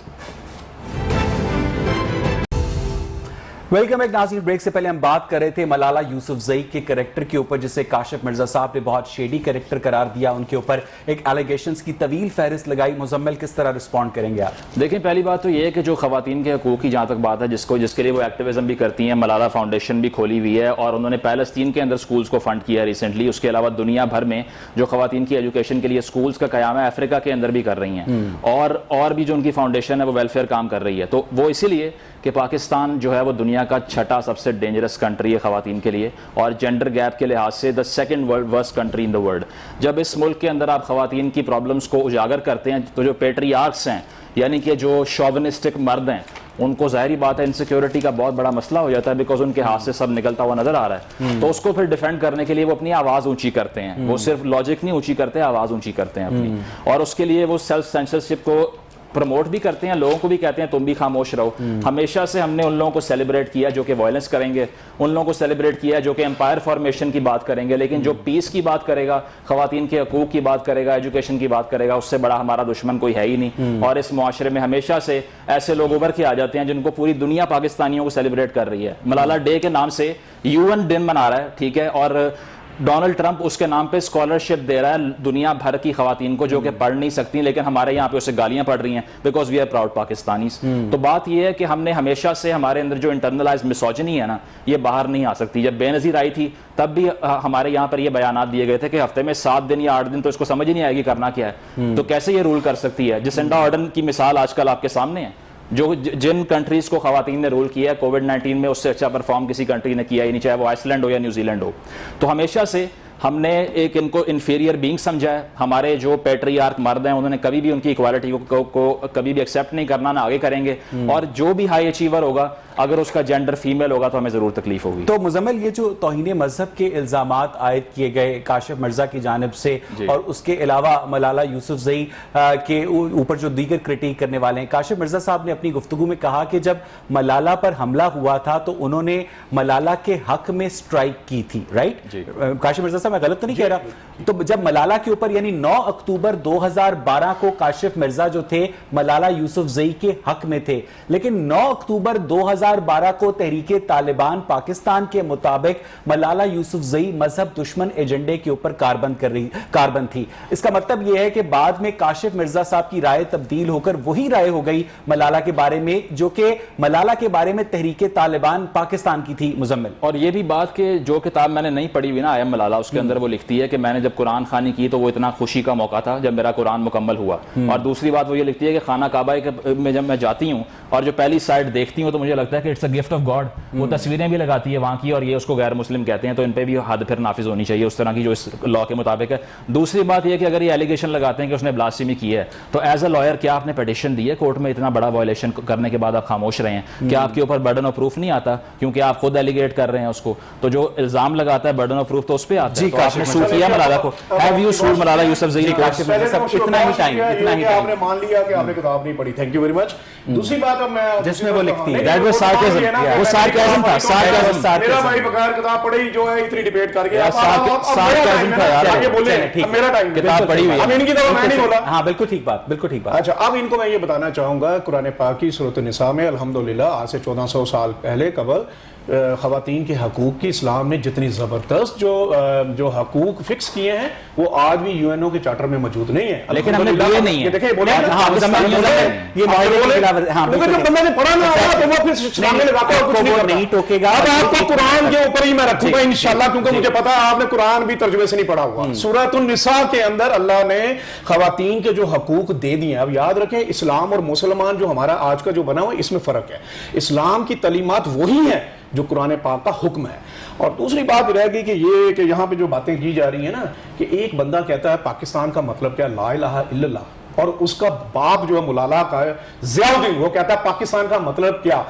ویلکم ایک ناظرین. بریک سے پہلے ہم بات کر رہے تھے ملالہ یوسفزئی کے کریکٹر کے اوپر جسے کاشف مرزا صاحب نے بہت شیڈی کریکٹر قرار دیا. ان کے اوپر ایک ایلیگیشنز کی طویل فہرست لگائی. مزمل کس طرح رسپونڈ کریں گے آپ؟ دیکھیں پہلی بات تو یہ ہے کہ جو خواتین کے حقوق کی جہاں تک بات ہے جس کے لیے وہ ایکٹیویزم بھی کرتی ہیں, ملالہ فاؤنڈیشن بھی کھولی ہوئی ہے اور انہوں نے پیلسطین کے اندر سکولز کو فنڈ کیا ریسنٹلی. اس کے علاوہ دنیا بھر میں جو خواتین کی ایجوکیشن کے لیے سکولز کا قیام ہے افریقہ کے اندر بھی کر رہی ہیں, اور بھی جو ان کی فاؤنڈیشن ہے وہ ویلفیئر کام کر رہی ہے. تو وہ اسی لیے کہ پاکستان جو ہے وہ دنیا کا 6واں سب سے ڈینجرس کنٹری ہے خواتین کے لیے, اور جینڈر گیپ کے لحاظ سے the second worst country in the world. جب اس ملک کے اندر آپ خواتین کی پرابلمز کو اجاگر کرتے ہیں تو جو پیٹریارکس ہیں یعنی کہ جو شوونسٹک مرد ہیں ان کو ظاہری بات ہے انسیکیورٹی کا بہت بڑا مسئلہ ہو جاتا ہے, بیکاز ان کے ہاتھ سے سب نکلتا ہوا نظر آ رہا ہے. تو اس کو پھر ڈیفینڈ کرنے کے لیے وہ اپنی آواز اونچی کرتے ہیں. وہ صرف لاجک نہیں اونچی کرتے, آواز اونچی کرتے ہیں اپنی, اور اس کے لیے وہ سیلف سینسرشپ کو پروموٹ بھی کرتے ہیں. لوگوں کو بھی کہتے ہیں تم بھی خاموش رہو. ہمیشہ سے ہم نے ان لوگوں کو سیلیبریٹ کیا جو کہ وائلنس کریں گے, ان لوگوں کو سیلیبریٹ کیا جو کہ امپائر فارمیشن کی بات کریں گے, لیکن جو پیس کی بات کرے گا, خواتین کے حقوق کی بات کرے گا, ایجوکیشن کی بات کرے گا, اس سے بڑا ہمارا دشمن کوئی ہے ہی نہیں. اور اس معاشرے میں ہمیشہ سے ایسے لوگ ابھر کے آ جاتے ہیں جن کو پوری دنیا پاکستانیوں کو سیلیبریٹ کر رہی ہے. ملالہ ڈے کے نام سے UN دن منا رہا ہے, ٹھیک ہے, اور ڈونلڈ ٹرمپ اس کے نام پہ اسکالرشپ دے رہا ہے دنیا بھر کی خواتین کو جو کہ پڑھ نہیں سکتی, لیکن ہمارے یہاں پہ اسے گالیاں پڑھ رہی ہیں because we are proud Pakistanis. تو بات یہ ہے کہ ہم نے ہمیشہ سے ہمارے اندر جو انٹرنلائز مسوجنی ہے نا, یہ باہر نہیں آ سکتی. جب بے نظیر آئی تھی تب بھی ہمارے یہاں پر یہ بیانات دیے گئے تھے کہ ہفتے میں 7 دن یا 8 دن تو اس کو سمجھ ہی نہیں آئے گی کرنا کیا ہے, تو کیسے یہ رول کر سکتی ہے. جسنڈا آرڈن کی مثال آج کل آپ کے سامنے ہے. جو جن کنٹریز کو خواتین نے رول کیا ہے کووڈ 19 میں, اس سے اچھا پرفارم کسی کنٹری نے کیا ہی نہیں, چاہے وہ آئس لینڈ ہو یا نیوزی لینڈ ہو. تو ہمیشہ سے ہم نے ایک ان کو انفیریئر بینگ سمجھا ہے. ہمارے جو پیٹریارک مرد ہیں انہوں نے کبھی بھی ان کی ایکوالٹی کو کبھی بھی ایکسیپٹ نہیں کرنا, نہ آگے کریں گے. اور جو بھی ہائی اچیور ہوگا اگر اس کا جینڈر فیمیل ہوگا تو ہمیں ضرور تکلیف ہوگی. تو مزمل یہ جو توہین مذہب کے الزامات عائد کیے گئے کاشف مرزا کی جانب سے, اور اس کے علاوہ ملالہ یوسفزئی کے اوپر جو دیگر کرٹیک کرنے والے ہیں, کاشف مرزا صاحب نے اپنی گفتگو میں کہا کہ جب ملالہ پر حملہ ہوا تھا تو انہوں نے ملالہ کے حق میں سٹرائک کی تھی, رائٹ؟ کاشف مرزا صاحب میں غلط تو نہیں کہہ رہا؟ تو جب ملالہ کے اوپر یعنی 9 اکتوبر 2012 کو کاشف مرزا جو تھے ملالہ یوسفزئی کے حق میں تھے, لیکن 9 اکتوبر 2012 کو تحریک طالبان پاکستان کے مطابق ملالہ یوسفزئی مذہب دشمن ایجنڈے کے اوپر کاربند تھی. اس کا مطلب یہ ہے کہ بعد میں کاشف مرزا صاحب کی رائے تبدیل ہو کر وہی رائے ہو گئی ملالہ کے بارے میں جو کہ ملالہ کے بارے میں تحریک طالبان پاکستان کی تھی. مزمل, اور یہ بھی بات کہ جو کتاب میں نے نہیں پڑھی ہوئی نا آئی ایم ملالہ, اس کے اندر وہ لکھتی ہے کہ میں نے جب قرآن خوانی کی تو وہ اتنا خوشی کا موقع تھا جب میرا قرآن مکمل ہوا. اور دوسری بات وہ یہ لکھتی ہے کہ خانہ کعبہ میں جب میں جاتی ہوں اور جو پہلی سائٹ دیکھتی ہوں تو مجھے لگتا ہے کہ it's a gift of God. وہ تصویریں بھی لگاتی ہے وہاں کی, اور یہ اس کو غیر مسلم کہتے ہیں, تو ان پہ بھی حد پھر نافذ ہونی چاہیے اس طرح کی جو اس لا کے مطابق ہے. دوسری بات یہ کہ اگر یہ ایلیگیشن لگاتے ہیں کہ اس نے بلاسفیمی کی ہے تو ایز اے لائر کیا آپ نے پیٹیشن دی ہے کورٹ میں, اتنا بڑا وائلیشن کرنے کے بعد آپ خاموش رہے ہیں؟ کیا آپ کے اوپر برڈن آف پروف نہیں آتا کیونکہ آپ خود ایلیگیٹ کر رہے ہیں اس کو؟ تو جو الزام لگاتا ہے برڈن آف پروف تو اس پہ آتا ہے. آپ نے سو کیا ملالہ کو, have you sued Malala Yousafzai کو؟ اتنا ہی ٹائم آپ نے مان لیا کہ آپ نے کتاب نہیں پڑھی, تھینک یو ویری مچ. دوسری بات اب میں جس میں وہ لکھتی ہے دیٹ واز سارکیزم, وہ سارکیزم تھا, سارکیزم. میرا بھائی بغیر کتاب پڑھی جو ہے اتنی ڈیبیٹ کر گیا, سارکیزم تھا یار, یہ بولے میرا ٹائم, کتاب پڑھی ہوئی ہے. اب ان کی طرف میں نہیں بولا. ہاں بالکل ٹھیک بات, بالکل ٹھیک بات. اچھا, اب ان کو میں یہ بتانا چاہوں گا قرآن پاک کی سورۃ النساء میں الحمدللہ آج سے 1400 سال پہلے قبل خواتین کے حقوق کی اسلام نے جتنی زبردست جو حقوق فکس کیے ہیں وہ آج بھی یو این او کے چارٹر میں موجود نہیں ہے, لیکن ہم نے دیے نہیں ہیں. دیکھیں بولے یہ بندہ نے پڑھا نہ ہوا تو وہ پھر سامنے لگاتا ہے کچھ نہیں ٹوکے گا. اب آپ کو قرآن کے اوپر ہی میں رکھوں گا انشاءاللہ, کیونکہ مجھے پتا ہے آپ نے قرآن بھی ترجمے سے نہیں پڑھا ہوا. سورۃ النساء کے اندر اللہ نے خواتین کے جو حقوق دے دیے ہیں. اب یاد رکھیں اسلام اور مسلمان جو ہمارا آج کا جو بنا ہوا ہے اس میں فرق ہے. اسلام کی تعلیمات وہی ہیں جو قرآن پاک کا حکم ہے. اور دوسری بات رہ گئی کہ یہ کہ یہاں پہ جو باتیں کی جا رہی ہیں نا کہ ایک بندہ کہتا ہے پاکستان کا مطلب کیا, لا الہ الا اللہ, اور اس کا باپ جو ہے ملالہ کا ہے ضیاء الدین, وہ کہتا ہے پاکستان کا مطلب کیا,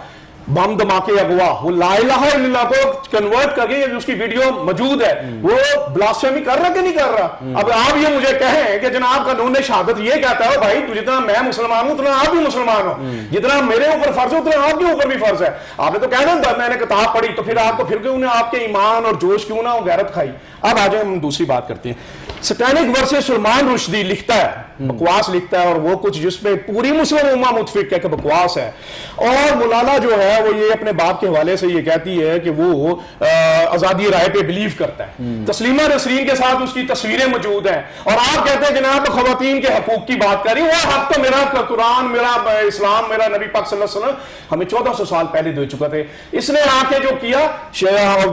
بم دھماکے اغوا. وہ لا الہ الا اللہ کو کنورٹ کر کے, اس کی ویڈیو موجود ہے, وہ بلاسفیمی کر رہا کہ نہیں کر رہا؟ اب آپ یہ مجھے کہیں کہ جناب قانون شہادت یہ کہتا ہے بھائی تو جتنا میں مسلمان ہوں اتنا آپ بھی مسلمان ہو, جتنا میرے اوپر فرض ہے اتنا آپ کے اوپر بھی فرض ہے. آپ نے تو کہنا تھا میں نے کتاب پڑھی, تو پھر آپ کو پھر کیوں نہ آپ کے ایمان اور جوش کیوں نہ غیرت کھائی. اب آ جائیں ہم دوسری بات کرتے ہیں. سٹینک ورسز سلمان رشدی لکھتا ہے, بکواس لکھتا ہے, اور وہ کچھ جس پہ پوری مسلم امہ متفق ہے کہ بکواس ہے. اور ملالہ جو ہے وہ یہ اپنے باپ کے حوالے سے یہ کہتی ہے کہ وہ آزادی رائے پہ بلیو کرتا ہے. تسلیمہ نسرین کے ساتھ اس کی تصویریں موجود ہیں, اور آپ کہتے ہیں جناب خواتین کے حقوق کی بات کر رہی ہیں. وہ حق تو میرا قرآن, میرا اسلام, میرا نبی پاک صلی اللہ علیہ وسلم ہمیں 1400 سال پہلے دے چکا تھے. اس نے آ کے جو کیا,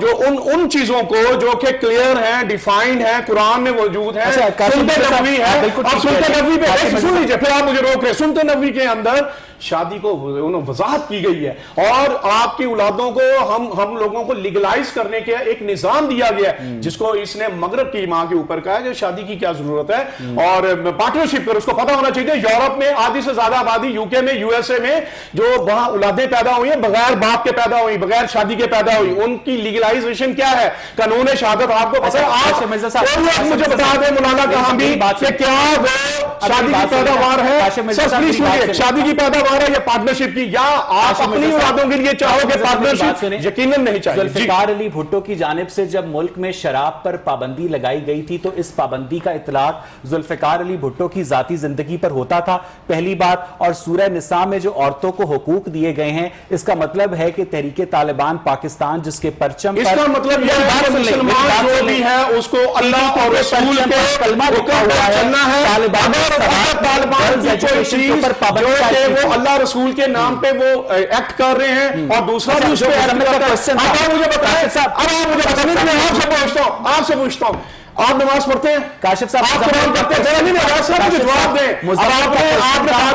جو ان چیزوں کو جو کہ کلیئر ہیں, ڈیفائنڈ ہیں, قرآن میں موجود ہیں. سنت نبوی ہے, اب سنت نبوی پہ سن لیجیے, پھر آپ مجھے روک رہے. سنت نبوی کے اندر شادی کو وضاحت کی گئی ہے, اور آپ کی اولادوں کو ہم لوگوں کو لیگلائز کرنے کے ایک نظام دیا گیا ہے, جس کو اس نے مغرب کی ماں کے اوپر کہا ہے کہ شادی کی کیا ضرورت ہے, اور پارٹنرشپ پر اس کو پتا ہونا چاہیے. یورپ میں آدھی سے زیادہ آبادی, یو کے میں, یو ایس اے میں جو وہاں اولادیں پیدا ہوئی ہیں بغیر باپ کے پیدا ہوئی, بغیر شادی کے پیدا ہوئی, ان کی لیگلائزیشن کیا ہے, قانون شہادت آپ کو پتا ہے. آپ مجھے بتا دیں مولانا کہاں بھی کہ کیا وہ شادی کی پیداوار ہے, شادی کی پیداوار ہے یا پارٹنرشپ کی, یا آپ اپنی اولادوں کے لیے چاہو گے پارٹنرشپ؟ یقیناً نہیں چاہیے. ذوالفقار علی بھٹو کی جانب سے جب ملک میں شراب پر پابندی لگائی گئی تھی تو اس پابندی کا اطلاق ذوالفقار علی بھٹو کی ذاتی زندگی پر ہوتا تھا, پہلی بات. اور سورہ نساء میں جو عورتوں کو حقوق دیے گئے ہیں, اس کا مطلب ہے کہ تحریک طالبان پاکستان جس کے پرچم پر, اس کا مطلب یہ ہے کہ مسلمان جو بھی ہے اس کو اللہ اور رسول کے کلمہ لکھا ہوا ہے. طالبان کی کوئی چیز جو کہ وہ اللہ رسول کے نام پہ وہ ایکٹ کر رہے ہیں, اور دوسرا بھی اس پہ ایکٹ کرتا ہے. اب آپ مجھے بتائیں, آپ سے پوچھتا ہوں, آپ نماز پڑھتے ہیں کاشف صاحب آپ قرآن پڑھتے ہیں جواب دیں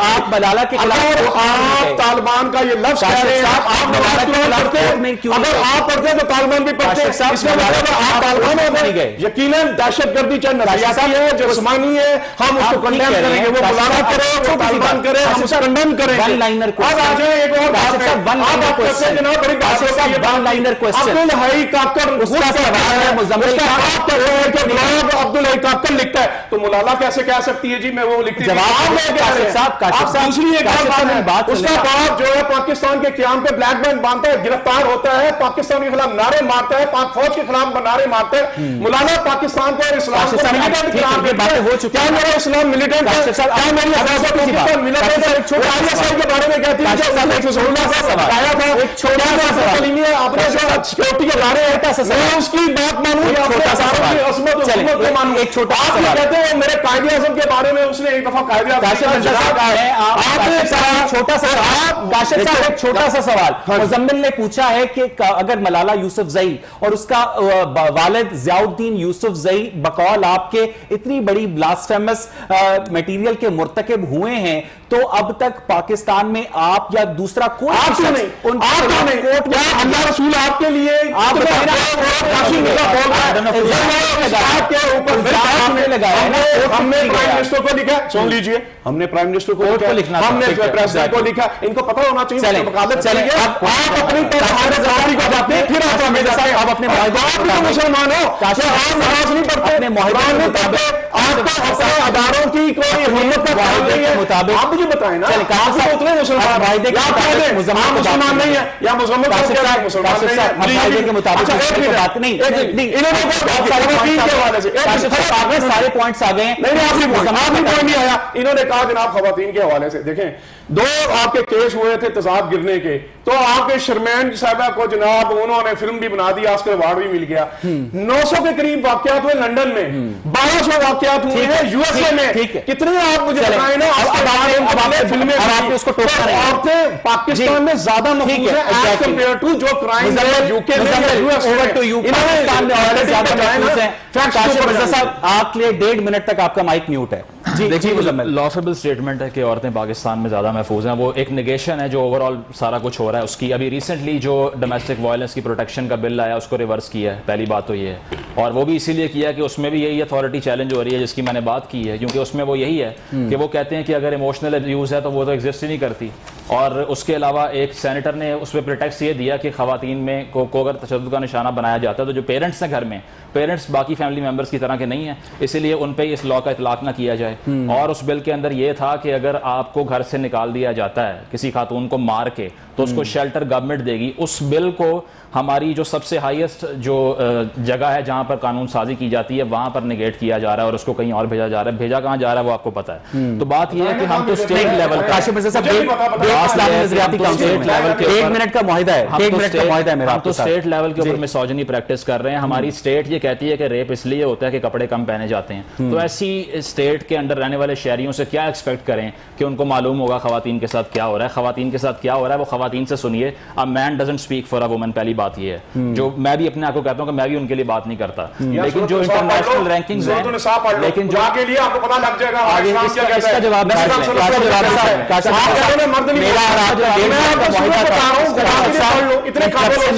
آپ ملالہ کے خلاف آپ طالبان کا یہ لفظ کہہ رہے ہیں آپ نماز قرآن پڑھتے ہیں اگر آپ پڑھتے ہیں تو طالبان بھی پڑھتے ہیں اس میں آپ طالبان ہو گئے یقیناً دہشت گردی چاہے نفسیاتی ہے جسمانی ہے ہم اس کو کنڈیم کریں گے وہ مولانا کرے وہ طالبان کرے ہم اس کو کنڈیم کریں گے اب آ جائیں ایک اور بات ہے آپ کہتے ہیں جناب بڑی بات ہے عبد الحی کاکر اس کا سوال ہے مزمل کا آپ کہہ رہے ہیں کہ غلام عبد الحی کاکر لکھتا ہے تو مولانا کیسے کہہ سکتی ہے جی میں وہ لکھتی جواب ہے کاشف صاحب دوسری ایک بات ہے اس کا باپ جو ہے پاکستان کے قیام پہ بلیک بینڈ باندھتا ہے گرفتار ہوتا ہے پاکستان کے خلاف نعرے مارتا ہے پاک فوج کے خلاف نعرے مارتا ہے مولانا پاکستان کو اسلام کو ملیٹنٹ قرار دیتا ہے کیا میرا اسلام ملیٹنٹ ہے کیا میری حفاظت پاکستان ملیٹنٹ ہے چھوٹا اسلام کے بارے میں کہتی ہے کہ رسول اللہ صلی اللہ علیہ وسلم آیا تھا ایک چھوٹا سا سوال ہے آپ نے جو سکیورٹی کے بارے میں میں اس کی بات مانوں یا اپنے ہزاروں کی عصمت و حکومت کو مانوں ایک چھوٹا آپ یہ کہتے ہیں میرے قائد اعظم کے بارے میں اس نے ایک دفعہ قائد چھوٹا سا سوال مزمل نے پوچھا ہے کہ اگر ملالہ یوسف زئی اور اس کا والد ضیاء الدین یوسف زئی بقول آپ کے اتنی بڑی بلاسفیمس میٹیریل کے مرتکب ہوئے ہیں تو اب تک پاکستان میں آپ یا دوسرا کوئی آپ کیوں نہیں کیا اللہ رسول آپ کے لیے آپ ہم نے پرائم منسٹر کو لکھا سن لیجئے ہم نے پرائم منسٹر کو لکھا ہم نے پریزیڈنٹ کو لکھا ان کو پتہ ہونا چاہیے وکالت چلیے آپ اپنی کو جاتے ہیں پھر آپ ہمیں جاتے ہیں آپ اپنے مسلمان ہو آپ نماز نہیں پڑھتے اپنے معاہدے کے مطابق آپ کا اپنے اداروں کی کوئی حکومت کا قائم نہیں ہے مطابق آپ مجھے بتائیں نا آپ کو اتنے مسلمان معاہدے کے مطابق مسلمان نہیں ہے یا مسلمان معاہدے کے مطابق بات نہیں سارے پوائنٹس آ گئے نہیں آیا انہوں نے کہا جناب خواتین کے حوالے سے دیکھیں دو آپ کے کیس ہوئے تھے تضاد گرنے کے تو آپ کے شرمین صاحبہ کو جناب انہوں نے فلم بھی بنا دی آسکر ایوارڈ بھی مل گیا 900 کے قریب واقعات ہوئے لندن میں 1200 واقعات ہوئے ہیں یو ایس اے میں کتنے آپ مجھے بتائیں نا فلمیں عورتیں پاکستان میں زیادہ محفوظ ہیں ایز کمپیئر ٹو جو کرائم ہے یو کے آپ کے لیے 1.5 منٹ تک آپ کا مائک میوٹ ہے دیکھیے لافیبل اسٹیٹمنٹ ہے کہ عورتیں پاکستان میں زیادہ محفوظ ہیں وہ ایک نیگیشن ہے جو اوور آل سارا کچھ ہو رہا ہے اس کی ابھی ریسنٹلی جو ڈومیسٹک وائلنس کی پروٹیکشن کا بل آیا اس کو ریورس کیا ہے پہلی بات تو یہ ہے اور وہ بھی اسی لیے کیا کہ اس میں بھی یہی اتھارٹی چیلنج ہو رہی ہے جس کی میں نے بات کی ہے کیونکہ اس میں وہ یہی ہے کہ وہ کہتے ہیں کہ اگر ایموشنل ابیوز ہے تو وہ تو ایگزسٹ ہی نہیں کرتی اور اس کے علاوہ ایک سینیٹر نے اس پہ پریٹیکس یہ دیا کہ خواتین میں کو اگر تشدد کا نشانہ بنایا جاتا ہے تو جو پیرنٹس ہیں گھر میں پیرنٹس باقی فیملی ممبرس کی طرح کے نہیں ہیں اسی لیے ان پہ اس لا کا اطلاق نہ کیا جائے اور اس بل کے اندر یہ تھا کہ اگر آپ کو گھر سے نکال دیا جاتا ہے کسی خاتون کو مار کے تو اس کو شیلٹر گورنمنٹ دے گی اس بل کو ہماری جو سب سے ہائیسٹ جو جگہ ہے جہاں پر قانون سازی کی جاتی ہے وہاں پر نگیٹ کیا جا رہا ہے اور اس کو کہیں اور بھیجا جا رہا ہے بھیجا کہاں جا رہا ہے وہ آپ کو پتا ہے تو بات یہ ہے کہ ہم تو اسٹیٹ لیول ہم تو اسٹیٹ لیول کے اوپر میسوجنی پریکٹس کر رہے ہیں ہماری اسٹیٹ یہ کہتی ہے کہ ریپ اس لیے ہوتا ہے کہ کپڑے کم پہنے جاتے ہیں تو ایسی اسٹیٹ کے اندر رہنے والے شہریوں سے کیا ایکسپیکٹ کریں کہ ان کو معلوم ہوگا خواتین کے ساتھ کیا ہو رہا ہے خواتین کے ساتھ کیا ہو رہا ہے وہ خواتین سے سنیے a man doesn't speak for a woman پہلی بات یہ ہے جو میں بھی اپنے آپ کو کہتا ہوں کہ میں بھی ان کے لیے بات نہیں کرتا لیکن جو انٹرنیشنل رینکنگز ہیں لیکن جو کے لیے آپ کو پتہ لگ جائے گا آگے اس کا جواب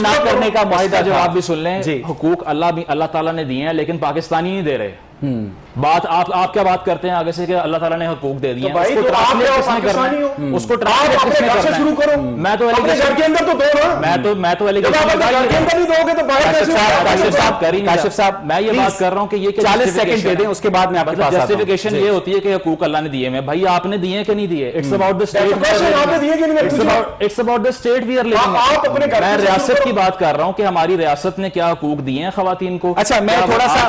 نہ کرنے کا معاہدہ جواب بھی سن لیں حقوق اللہ تعالیٰ نے دیے ہیں لیکن پاکستانی نہیں دے رہے بات آپ کیا بات کرتے ہیں آگے سے کہ اللہ تعالیٰ نے حقوق دے دیے ہیں اس کو ٹرانسلیٹ کس نے کرنا ہے میں تو کاشف صاحب میں یہ بات کر رہا ہوں کہ یہ 40 سیکنڈ دے دیں اس کے بعد میں آپ کے پاس جسٹیفیکیشن یہ ہوتی ہے کہ حقوق اللہ نے دیے ہیں بھائی آپ نے دیے کہ نہیں دیے it's about the state we are living میں ریاست کی بات کر رہا ہوں کہ ہماری ریاست نے کیا حقوق دیے ہیں خواتین کو اچھا میں تھوڑا سا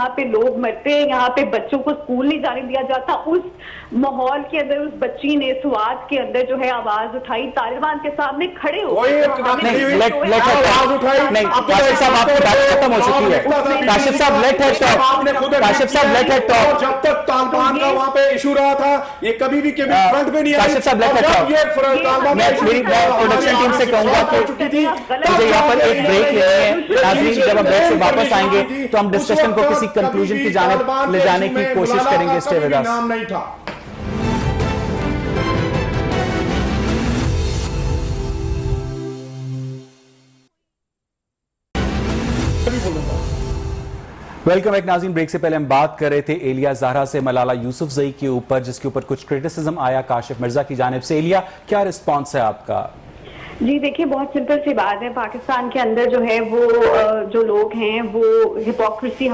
یہاں پہ لوگ مرتے ہیں, یہاں پہ بچوں کو اسکول نہیں جانے دیا جاتا. اس ماحول کے اندر اس بچی نے سوات کے اندر جو ہے آواز اٹھائی, طالبان کے سامنے کھڑے ہو کاشف صاحب لیٹ ہیڈ ٹاک. جب تک طالبان کا وہاں پہ ایشو رہا تھا یہ کبھی بھی فرنٹ میں نہیں آئی. کاشف صاحب لیٹ ہیڈ ٹاک. میں پروڈکشن ٹیم سے کہوں گا کہ مجھے یہاں پر ایک بریک لینی ہے. ناظرین جب ہم بریک سے واپس آئیں گے تو ہم ڈسکشن کو کسی کنکلوژن کی جانب لے جانے کی کوشش کریں گے. Stay with us. ویلکم ایک. ناظرین بریک سے پہلے ہم بات کر رہے تھے ایلیا زہرا سے ملالہ یوسفزئی کے اوپر, جس کے اوپر کچھ کرٹیسزم آیا کاشف مرزا کی جانب سے. ایلیا, کیا رسپانس ہے آپ کا؟ جی دیکھیے, بہت سمپل سی بات ہے. پاکستان کے اندر جو ہے وہ جو لوگ ہیں وہ ہپوکریسی.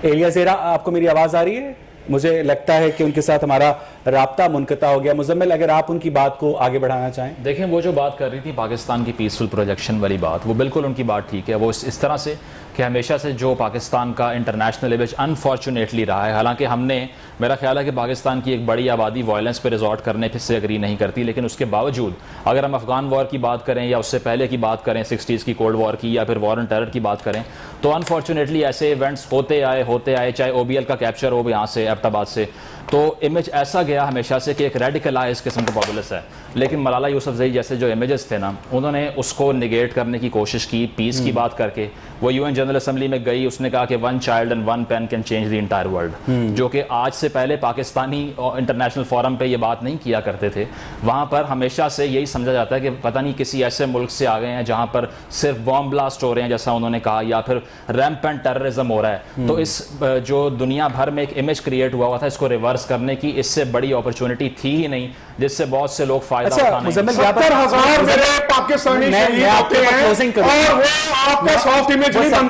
ایلیا زہرا, آپ کو میری آواز آ رہی ہے؟ مجھے لگتا ہے کہ ان کے ساتھ ہمارا رابطہ منقطع ہو گیا. مزمل, اگر آپ ان کی بات کو آگے بڑھانا چاہیں. دیکھیں, وہ جو بات کر رہی تھی پاکستان کی پیسفل پروجیکشن والی بات, وہ بالکل ان کی بات ٹھیک ہے. وہ اس طرح سے کہ ہمیشہ سے جو پاکستان کا انٹرنیشنل امیج انفارچونیٹلی رہا ہے, حالانکہ ہم نے, میرا خیال ہے کہ پاکستان کی ایک بڑی آبادی وائلنس پہ ریزورٹ کرنے سے اگری نہیں کرتی, لیکن اس کے باوجود اگر ہم افغان وار کی بات کریں یا اس سے پہلے کی بات کریں 60s کی کولڈ وار کی, یا پھر وار آن ٹیرر کی بات کریں, تو انفارچونیٹلی ایسے ایونٹس ہوتے آئے, چاہے او بی ایل کا کیپچر ہو یہاں سے ایبٹ آباد سے, تو امیج ایسا گیا ہمیشہ سے کہ ایک ریڈیکلائز قسم کا پاپولس ہے. لیکن ملالہ یوسفزئی جیسے جو امیجز تھے نا, انہوں نے اس کو نگیٹ کرنے کی کوشش کی پیس کی بات کر کے. وہ یو این جنرل اسمبلی میں گئی, اس نے کہا کہ 1 child and 1 pen can change the entire world, جو کہ آج سے پہلے پاکستانی انٹرنیشنل فورم پہ یہ بات نہیں کیا کرتے تھے. وہاں پر ہمیشہ سے یہی سمجھا جاتا ہے کہ پتہ نہیں کسی ایسے ملک سے آ گئے ہیں جہاں پر صرف بام بلاسٹ ہو رہے ہیں جیسا انہوں نے کہا, یا پھر ریمپنٹ ٹیررزم ہو رہا ہے. تو اس جو دنیا بھر میں ایک امیج کریٹ ہوا تھا, اس کو ریورس کرنے کی اس سے بڑی اپرچونٹی تھی ہی نہیں, جس سے بہت سے لوگ فائدہ اٹھانے. 70,000 میرے پاکستانی شہید ہوتے ہیں اور وہ آپ کا سافٹ امیج نہیں بنتا.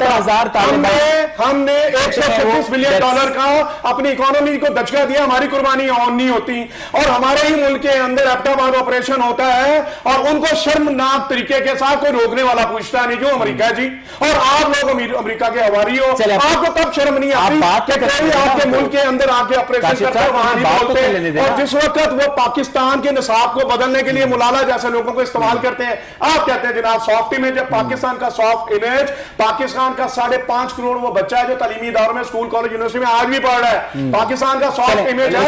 ہم نے $136 بلین کا اپنی اکانومی کو دھچکا دیا, ہماری قربانی آن نہیں ہوتی, اور ہمارے ہی ملک کے اندر ایبٹ آباد آپریشن ہوتا ہے اور ان کو شرمناک طریقے کے ساتھ کوئی روکنے والا پوچھتا نہیں, جو امریکہ جی, اور آپ لوگ امریکہ کے حوالی ہو, آپ کو تب شرم نہیں آتی کہ کوئی آپ کے ملک کے اندر آ کے آپریشن کرتا ہے وہاں نہیں بولتے. اور جس وقت وہ پاکستان کے نصاب کو بدلنے کے لیے ملالہ جیسے لوگوں کو استعمال کرتے ہیں, آپ کہتے ہیں جناب سافٹ امیج ہے. پاکستان کا سافٹ امیج, پاکستان کا 5.5 کروڑ وہ بچہ ہے جو تعلیمی اداروں میں اسکول کالج یونیورسٹی میں آج بھی پڑھ رہا ہے, پاکستان کا سافٹ امیج ہے.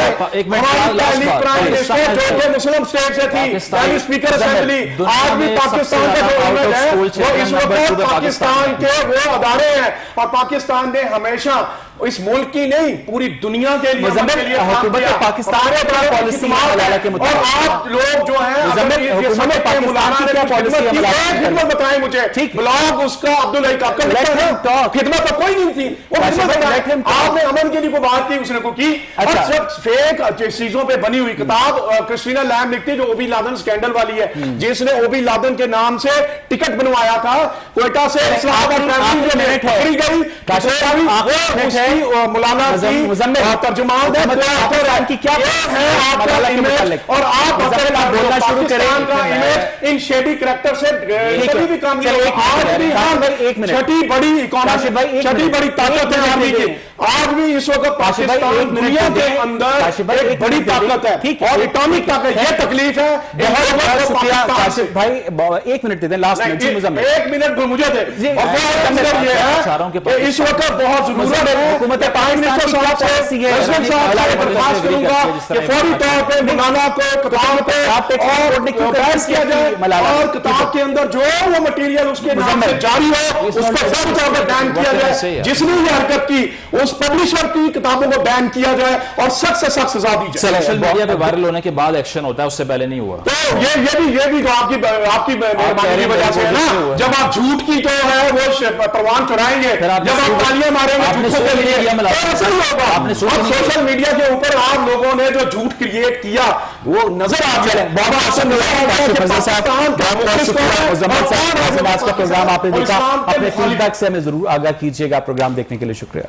ہماری پہلی پرائم منسٹر جو مسلم اسٹیٹ سے تھی, پہلی اسپیکر اسمبلی, آج بھی پاکستان کا جو امیج ہے وہ اس وقت پاکستان کے وہ ادارے ہیں. اور پاکستان نے ہمیشہ اس ملک کی نہیں پوری دنیا کے لیے پاکستان اور آپ لوگ جو ہیں بتائیں مجھے بلاگ اس کا عبدالحق خدمت تو کوئی نہیں تھی, آپ نے امن کے لیے کوئی بات کی, اس نے کو کی. اور جب فیک چیزوں پہ بنی ہوئی کتاب کرسٹینا لیم لکھتی جو اوبی لادن سکینڈل والی ہے, جس نے اوبی لادن کے نام سے ٹکٹ بنوایا تھا کوئٹہ سے اسلام آباد پکڑی گئی, مولانا ترجمان کی کیا ہے آپ کا امیج, اور آپ بولنا شروع کریں ان شیڈی کریکٹر سے کبھی بھی کام نہیں ہوگا. آج بھی چھٹی بڑی اکانومی, چھٹی بڑی طاقت ہے آدمی کی, آج بھی اس وقت پاکستان دنیا کے اندر ایک بڑی طاقت ہے اور ایٹامک طاقت. یہ تکلیف ہے. کاشف بھائی 1 منٹ دے دیں, لاسٹ منٹ. 1 منٹ مجھے دے. اس وقت بہت ضرورت ہے حکومت پرائم منسٹر صاحب سے درخواست کروں گا کہ فوری طور پہ مولانا کو کتاب پہ اور بحث کیا جائے, اور کتاب کے اندر جو وہ مٹیریل اس کے نام سے جاری ہو اس کو فوری طور پہ بین کیا جائے. جس نے یہ حرکت کی اس پبلشر کی کتابوں کو بین کیا جائے اور سخت سے سخت سزا دی جائے. سوشل میڈیا پہ وائرل ہونے کے بعد ایکشن ہوتا ہے, اس سے پہلے نہیں ہوا. تو یہ بھی جو آپ کی مہربانی کی وجہ سے ہے نا, جب آپ جھوٹ کی جو ہے وہ پروان چڑھائیں گے, جب آپ تالیاں ماریں گے جھوٹوں کے لیے, سوشل میڈیا کے اوپر آپ لوگوں نے جو جھوٹ کریٹ کیا وہ نظر آ جائے. بابا حسن پروگرام آپ نے دیکھا, اپنے فیڈ بیک سے ہمیں ضرور آگاہ کیجیے گا. پروگرام دیکھنے کے لیے شکریہ.